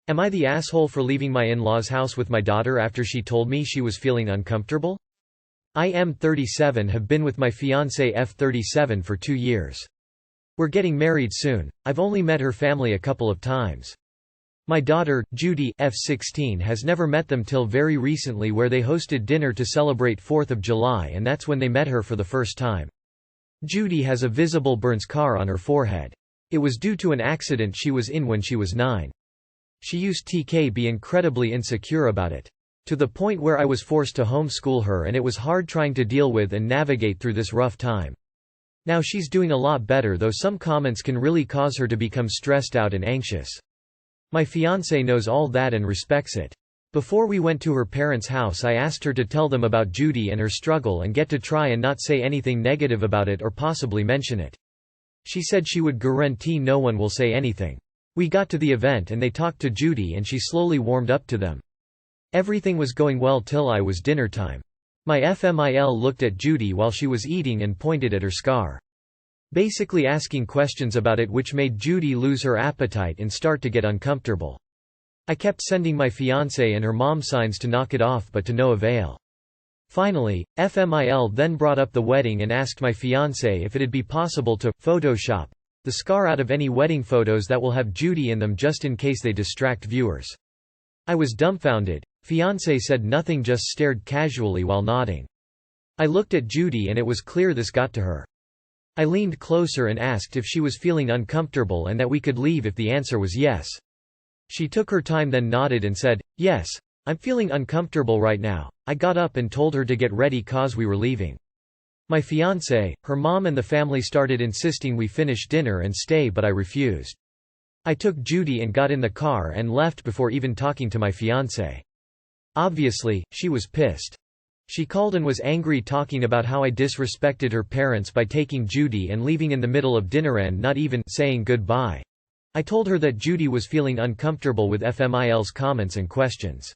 Am I the asshole for leaving my in-laws' house with my daughter after she told me she was feeling uncomfortable? I am 37, have been with my fiancé F37 for 2 years. We're getting married soon. I've only met her family a couple of times. My daughter, Judy F16, has never met them till very recently, where they hosted dinner to celebrate 4th of July, and that's when they met her for the first time. Judy has a visible burn scar on her forehead. It was due to an accident she was in when she was 9. She used to be incredibly insecure about it. To the point where I was forced to homeschool her, and it was hard trying to deal with and navigate through this rough time. Now she's doing a lot better, though some comments can really cause her to become stressed out and anxious. My fiancé knows all that and respects it. Before we went to her parents' house, I asked her to tell them about Judy and her struggle and get to try and not say anything negative about it or possibly mention it. She said she would guarantee no one will say anything. We got to the event and they talked to Judy and she slowly warmed up to them. Everything was going well till I was dinner time. My FMIL looked at Judy while she was eating and pointed at her scar. Basically asking questions about it, which made Judy lose her appetite and start to get uncomfortable. I kept sending my fiancé and her mom signs to knock it off, but to no avail. Finally, FMIL then brought up the wedding and asked my fiancé if it'd be possible to Photoshop the scar out of any wedding photos that will have Judy in them, just in case they distract viewers. I was dumbfounded. Fiancé said nothing, just stared casually while nodding. I looked at Judy and it was clear this got to her. I leaned closer and asked if she was feeling uncomfortable and that we could leave if the answer was yes. She took her time, then nodded and said, "Yes, I'm feeling uncomfortable right now." I got up and told her to get ready cause we were leaving. My fiancé, her mom and the family started insisting we finish dinner and stay, but I refused. I took Judy and got in the car and left before even talking to my fiancé. Obviously, she was pissed. She called and was angry, talking about how I disrespected her parents by taking Judy and leaving in the middle of dinner and not even saying goodbye. I told her that Judy was feeling uncomfortable with FMIL's comments and questions.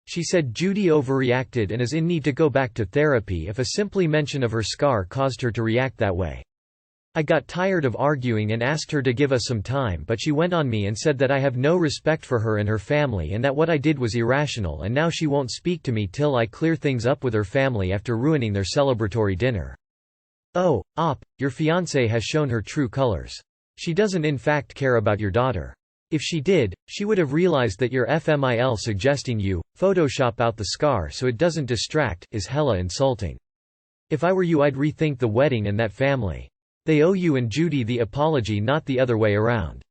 She said Judy overreacted and is in need to go back to therapy if a simply mention of her scar caused her to react that way. I got tired of arguing and asked her to give us some time, but she went on me and said that I have no respect for her and her family and that what I did was irrational, and now she won't speak to me till I clear things up with her family after ruining their celebratory dinner. Oh, your fiancé has shown her true colors. She doesn't in fact care about your daughter. If she did, she would have realized that your FMIL suggesting you Photoshop out the scar so it doesn't distract is hella insulting. If I were you, I'd rethink the wedding and that family. They owe you and Judy the apology, not the other way around.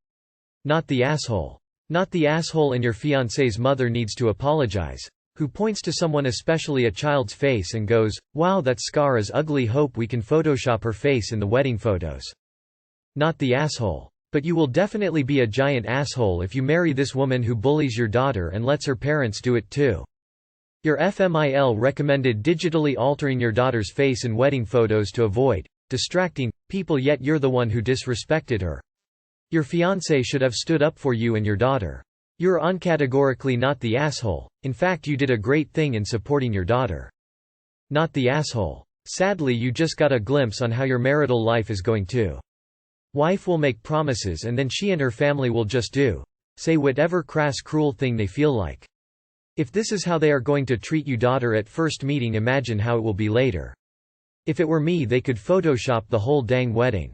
Not the asshole. Not the asshole, and your fiancé's mother needs to apologize. Who points to someone, especially a child's face, and goes, "Wow, that scar is ugly, hope we can Photoshop her face in the wedding photos." Not the asshole. But you will definitely be a giant asshole if you marry this woman who bullies your daughter and lets her parents do it too. Your FMIL recommended digitally altering your daughter's face in wedding photos to avoid distracting people, yet you're the one who disrespected her. Your fiancé should have stood up for you and your daughter. You're uncategorically not the asshole. In fact, you did a great thing in supporting your daughter. Not the asshole. Sadly, you just got a glimpse on how your marital life is going to. Wife will make promises and then she and her family will just say whatever crass, cruel thing they feel like. If this is how they are going to treat you daughter at first meeting, imagine how it will be later. If it were me, they could Photoshop the whole dang wedding.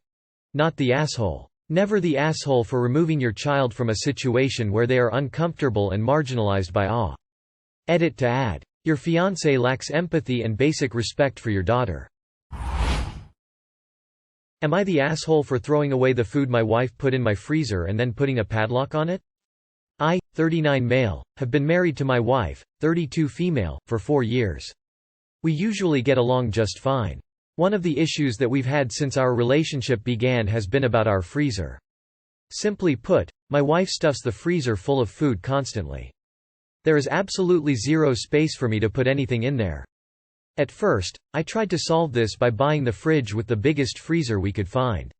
Not the asshole. Never the asshole for removing your child from a situation where they are uncomfortable and marginalized by awe. Edit to add. Your fiancé lacks empathy and basic respect for your daughter. Am I the asshole for throwing away the food my wife put in my freezer and then putting a padlock on it? I, 39 male, have been married to my wife, 32 female, for 4 years. We usually get along just fine. One of the issues that we've had since our relationship began has been about our freezer. Simply put, my wife stuffs the freezer full of food constantly. There is absolutely zero space for me to put anything in there. At first, I tried to solve this by buying the fridge with the biggest freezer we could find.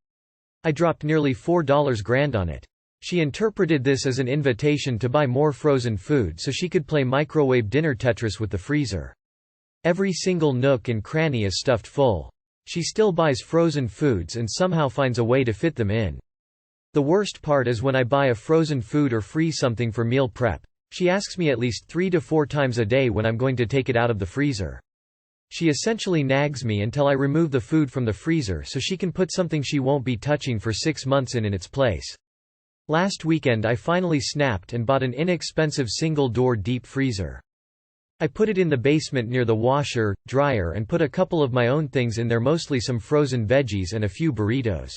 I dropped nearly $4 grand on it. She interpreted this as an invitation to buy more frozen food so she could play microwave dinner Tetris with the freezer. Every single nook and cranny is stuffed full. She still buys frozen foods and somehow finds a way to fit them in. The worst part is when I buy a frozen food or freeze something for meal prep. She asks me at least 3 to 4 times a day when I'm going to take it out of the freezer. She essentially nags me until I remove the food from the freezer so she can put something she won't be touching for 6 months in its place. Last weekend I finally snapped and bought an inexpensive single-door deep freezer. I put it in the basement near the washer, dryer, and put a couple of my own things in there, mostly some frozen veggies and a few burritos.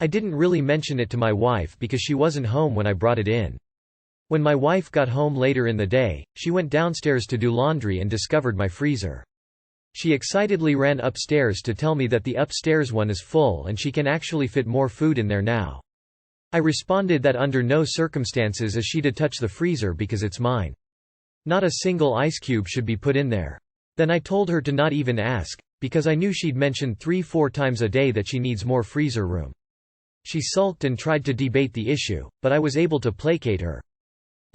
I didn't really mention it to my wife because she wasn't home when I brought it in. When my wife got home later in the day, she went downstairs to do laundry and discovered my freezer. She excitedly ran upstairs to tell me that the upstairs one is full and she can actually fit more food in there now. I responded that under no circumstances is she to touch the freezer because it's mine. Not a single ice cube should be put in there. Then I told her to not even ask, because I knew she'd mention 3-4 times a day that she needs more freezer room. She sulked and tried to debate the issue, but I was able to placate her.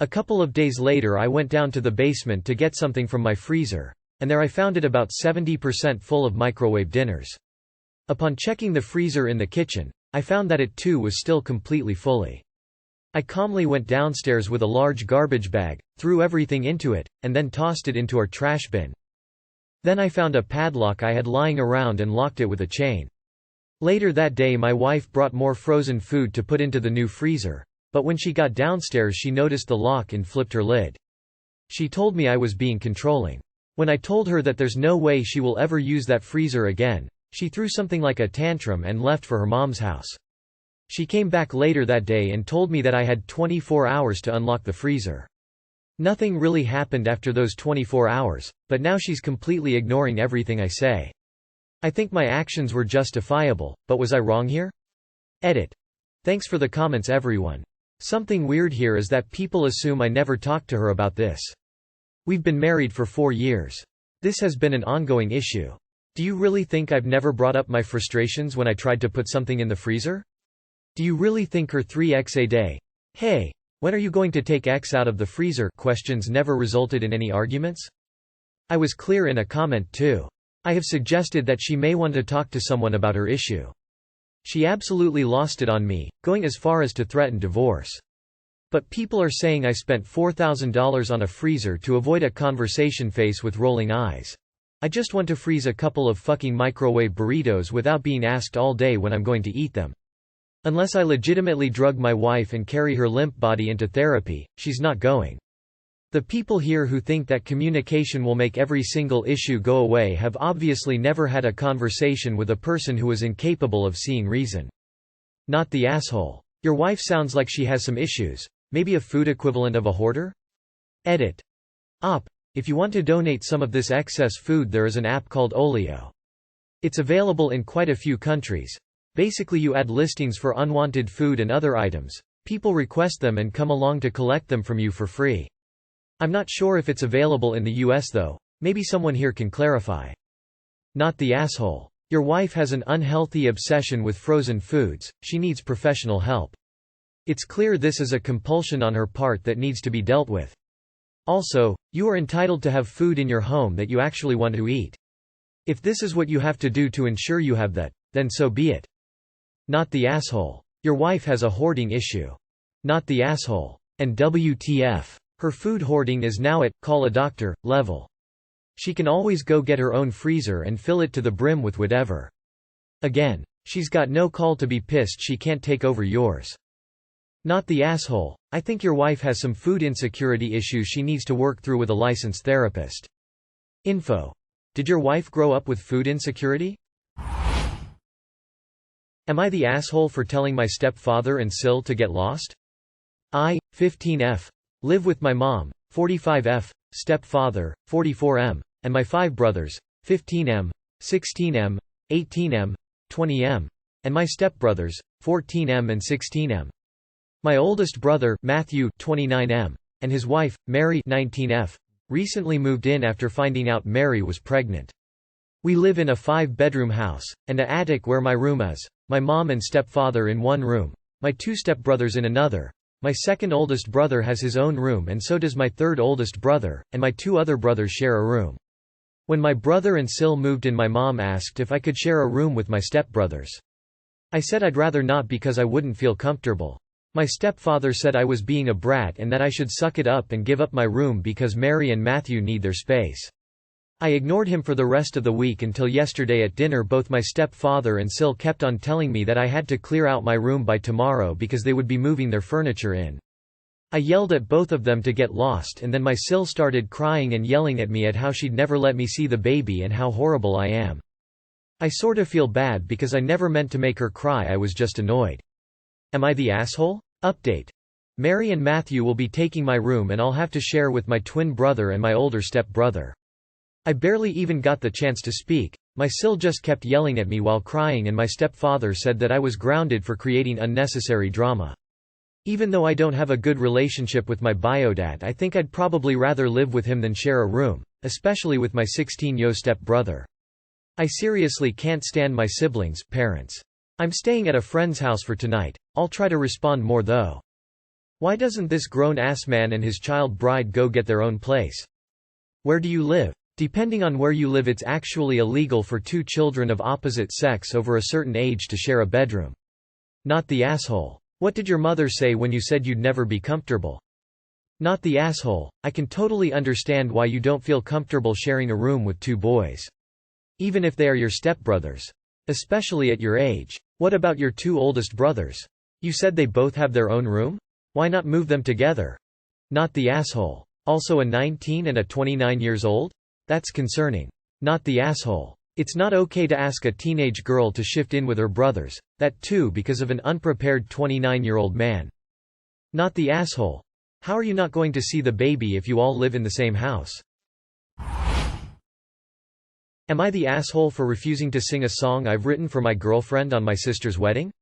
A couple of days later I went down to the basement to get something from my freezer, and there I found it about 70% full of microwave dinners. Upon checking the freezer in the kitchen, I found that it too was still completely fully. I calmly went downstairs with a large garbage bag, threw everything into it, and then tossed it into our trash bin. Then I found a padlock I had lying around and locked it with a chain. Later that day my wife brought more frozen food to put into the new freezer, but when she got downstairs she noticed the lock and flipped her lid. She told me I was being controlling. When I told her that there's no way she will ever use that freezer again, she threw something like a tantrum and left for her mom's house. She came back later that day and told me that I had 24 hours to unlock the freezer. Nothing really happened after those 24 hours, but now she's completely ignoring everything I say. I think my actions were justifiable, but was I wrong here? Edit. Thanks for the comments everyone. Something weird here is that people assume I never talked to her about this. We've been married for 4 years. This has been an ongoing issue. Do you really think I've never brought up my frustrations when I tried to put something in the freezer? Do you really think her 3x a day, "Hey, when are you going to take X out of the freezer?" questions never resulted in any arguments? I was clear in a comment too. I have suggested that she may want to talk to someone about her issue. She absolutely lost it on me, going as far as to threaten divorce. But people are saying I spent $4,000 on a freezer to avoid a conversation face with rolling eyes. I just want to freeze a couple of fucking microwave burritos without being asked all day when I'm going to eat them. Unless I legitimately drug my wife and carry her limp body into therapy, she's not going. The people here who think that communication will make every single issue go away have obviously never had a conversation with a person who is incapable of seeing reason. Not the asshole. Your wife sounds like she has some issues, maybe a food equivalent of a hoarder? Edit. Op. If you want to donate some of this excess food, there is an app called Olio. It's available in quite a few countries. Basically you add listings for unwanted food and other items. People request them and come along to collect them from you for free. I'm not sure if it's available in the US though, maybe someone here can clarify. Not the asshole. Your wife has an unhealthy obsession with frozen foods, she needs professional help. It's clear this is a compulsion on her part that needs to be dealt with. Also, you are entitled to have food in your home that you actually want to eat. If this is what you have to do to ensure you have that, then so be it. Not the asshole. Your wife has a hoarding issue. Not the asshole. And WTF. Her food hoarding is now at "call a doctor" level. She can always go get her own freezer and fill it to the brim with whatever. Again, she's got no call to be pissed she can't take over yours. Not the asshole. I think your wife has some food insecurity issues she needs to work through with a licensed therapist. Info. Did your wife grow up with food insecurity? Am I the asshole for telling my stepfather and Sil to get lost? I, 15F. Live with my mom, 45F, stepfather, 44M, and my 5 brothers, 15M, 16M, 18M, 20M, and my stepbrothers, 14M and 16M. My oldest brother, Matthew, 29M, and his wife, Mary, 19F, recently moved in after finding out Mary was pregnant. We live in a 5-bedroom house, and an attic where my room is, my mom and stepfather in one room, my 2 stepbrothers in another. My second oldest brother has his own room and so does my third oldest brother, and my 2 other brothers share a room. When my brother and Sil moved in, my mom asked if I could share a room with my stepbrothers. I said I'd rather not because I wouldn't feel comfortable. My stepfather said I was being a brat and that I should suck it up and give up my room because Mary and Matthew need their space. I ignored him for the rest of the week until yesterday at dinner. Both my stepfather and Sil kept on telling me that I had to clear out my room by tomorrow because they would be moving their furniture in. I yelled at both of them to get lost, and then my Sil started crying and yelling at me at how she'd never let me see the baby and how horrible I am. I sorta feel bad because I never meant to make her cry, I was just annoyed. Am I the asshole? Update. Mary and Matthew will be taking my room and I'll have to share with my twin brother and my older step-brother. I barely even got the chance to speak. My Sil just kept yelling at me while crying, and my stepfather said that I was grounded for creating unnecessary drama. Even though I don't have a good relationship with my biodad, I think I'd probably rather live with him than share a room, especially with my 16-year step-brother. I seriously can't stand my siblings' parents. I'm staying at a friend's house for tonight. I'll try to respond more though. Why doesn't this grown-ass man and his child bride go get their own place? Where do you live? Depending on where you live, it's actually illegal for two children of opposite sex over a certain age to share a bedroom. Not the asshole. What did your mother say when you said you'd never be comfortable? Not the asshole. I can totally understand why you don't feel comfortable sharing a room with two boys. Even if they are your stepbrothers. Especially at your age. What about your two oldest brothers? You said they both have their own room? Why not move them together? Not the asshole. Also a 19 and a 29 years old? That's concerning. Not the asshole. It's not okay to ask a teenage girl to shift in with her brothers, that too because of an unprepared 29-year-old man. Not the asshole. How are you not going to see the baby if you all live in the same house? Am I the asshole for refusing to sing a song I've written for my girlfriend on my sister's wedding?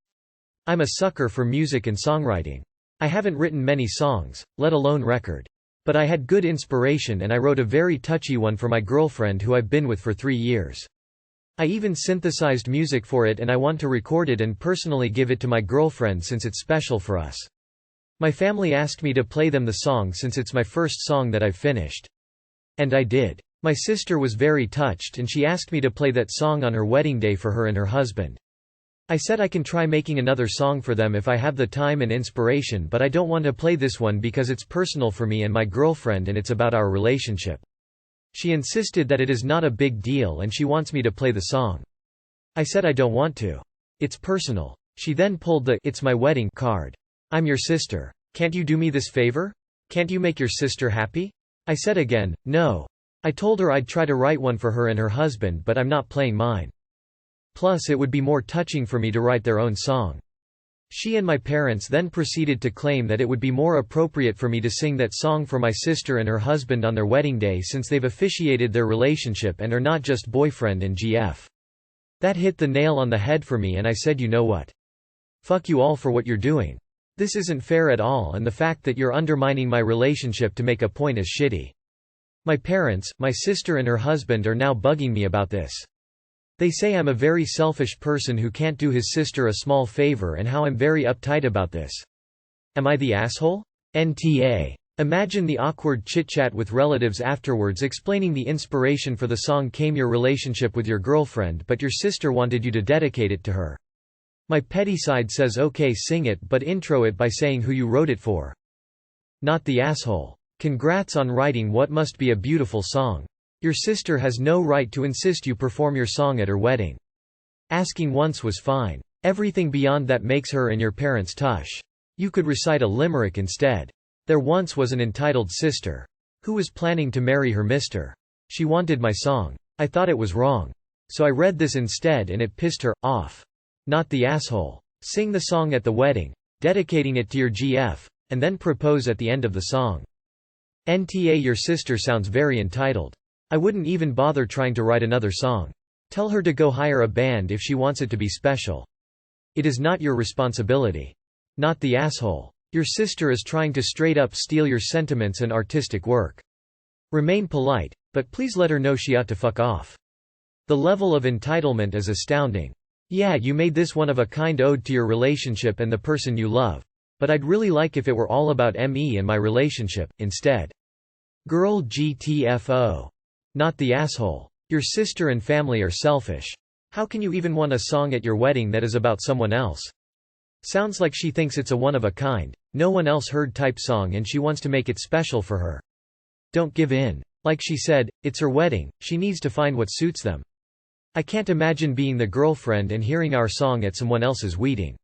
I'm a sucker for music and songwriting. I haven't written many songs, let alone record. But I had good inspiration and I wrote a very touchy one for my girlfriend who I've been with for 3 years. I even synthesized music for it and I want to record it and personally give it to my girlfriend since it's special for us. My family asked me to play them the song since it's my first song that I've finished. And I did. My sister was very touched and she asked me to play that song on her wedding day for her and her husband. I said I can try making another song for them if I have the time and inspiration, but I don't want to play this one because it's personal for me and my girlfriend and it's about our relationship. She insisted that it is not a big deal and she wants me to play the song. I said I don't want to. It's personal. She then pulled the "It's my wedding" card. I'm your sister. Can't you do me this favor? Can't you make your sister happy? I said again, no. I told her I'd try to write one for her and her husband, but I'm not playing mine. Plus it would be more touching for me to write their own song. She and my parents then proceeded to claim that it would be more appropriate for me to sing that song for my sister and her husband on their wedding day since they've officiated their relationship and are not just boyfriend and GF. That hit the nail on the head for me and I said, you know what? Fuck you all for what you're doing. This isn't fair at all, and the fact that you're undermining my relationship to make a point is shitty. My parents, my sister and her husband are now bugging me about this. They say I'm a very selfish person who can't do his sister a small favor and how I'm very uptight about this. Am I the asshole? NTA. Imagine the awkward chit-chat with relatives afterwards explaining the inspiration for the song came your relationship with your girlfriend, but your sister wanted you to dedicate it to her. My petty side says okay, sing it, but intro it by saying who you wrote it for. Not the asshole. Congrats on writing what must be a beautiful song. Your sister has no right to insist you perform your song at her wedding. Asking once was fine. Everything beyond that makes her and your parents tush. You could recite a limerick instead. There once was an entitled sister who was planning to marry her mister. She wanted my song. I thought it was wrong. So I read this instead and it pissed her off. Not the asshole. Sing the song at the wedding, dedicating it to your GF, and then propose at the end of the song. NTA, your sister sounds very entitled. I wouldn't even bother trying to write another song. Tell her to go hire a band if she wants it to be special. It is not your responsibility. Not the asshole. Your sister is trying to straight up steal your sentiments and artistic work. Remain polite, but please let her know she ought to fuck off. The level of entitlement is astounding. Yeah, you made this one-of-a-kind ode to your relationship and the person you love. But I'd really like if it were all about me and my relationship, instead. Girl GTFO. Not the asshole. Your sister and family are selfish. How can you even want a song at your wedding that is about someone else? Sounds like she thinks it's a one-of-a-kind, no one else heard type song and she wants to make it special for her. Don't give in. Like she said, it's her wedding, she needs to find what suits them. I can't imagine being the girlfriend and hearing our song at someone else's wedding.